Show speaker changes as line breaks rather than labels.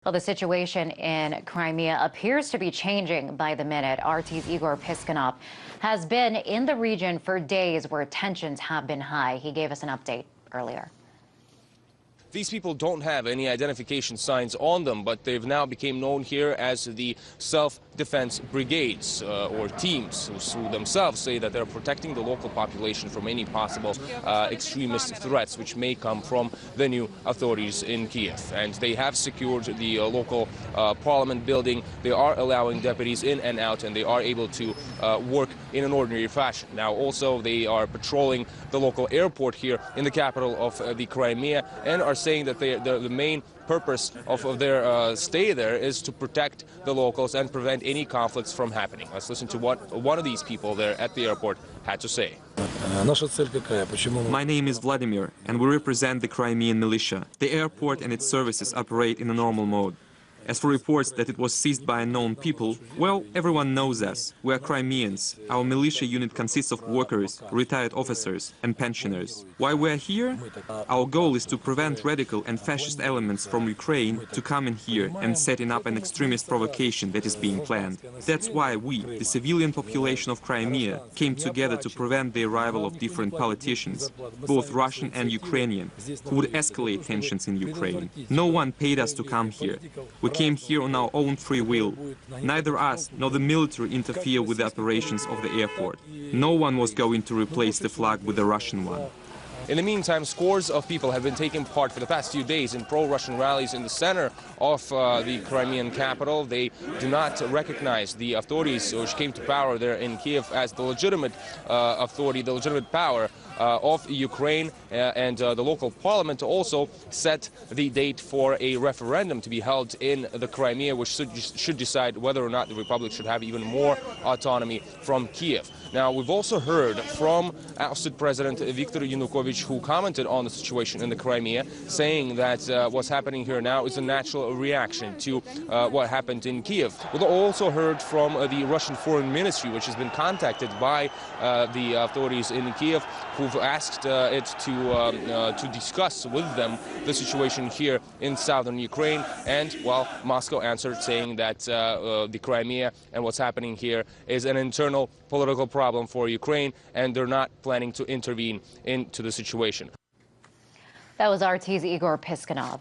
Well, the situation in Crimea appears to be changing by the minute. RT's Igor Piskunov has been in the region for days where tensions have been high. He gave us an update earlier.
These people don't have any identification signs on them, but they've now become known here as the self-defense brigades or teams, who themselves say that they're protecting the local population from any possible extremist threats which may come from the new authorities in Kiev. And they have secured the local parliament building. They are allowing deputies in and out, and they are able to work in an ordinary fashion. Now also they are patrolling the local airport here in the capital of the Crimea, and are saying that the main purpose of their stay there is to protect the locals and prevent any conflicts from happening. Let's listen to what one of these people there at the airport had to say.
My name is Vladimir, and we represent the Crimean militia. The airport and its services operate in a normal mode. As for reports that it was seized by unknown people, well, everyone knows us. We are Crimeans. Our militia unit consists of workers, retired officers and pensioners. Why we are here? Our goal is to prevent radical and fascist elements from Ukraine to come in here and setting up an extremist provocation that is being planned. That's why we, the civilian population of Crimea, came together to prevent the arrival of different politicians, both Russian and Ukrainian, who would escalate tensions in Ukraine. No one paid us to come here. We came here on our own free will. Neither us nor the military interfere with the operations of the airport. No one was going to replace the flag with a Russian one.
In the meantime, scores of people have been taking part for the past few days in pro-Russian rallies in the center of the Crimean capital. They do not recognize the authorities which came to power there in Kiev as the legitimate authority, the legitimate power of Ukraine, and the local parliament also set the date for a referendum to be held in the Crimea, which should decide whether or not the republic should have even more autonomy from Kiev. Now, we've also heard from ousted President Viktor Yanukovych, who commented on the situation in the Crimea, saying that what's happening here now is a natural reaction to what happened in Kiev. We've also heard from the Russian Foreign Ministry, which has been contacted by the authorities in Kiev, who've asked it to discuss with them the situation here in southern Ukraine. And, well, Moscow answered saying that the Crimea and what's happening here is an internal political problem for Ukraine, and they're not planning to intervene into the situation.
That was RT's Igor Piskunov.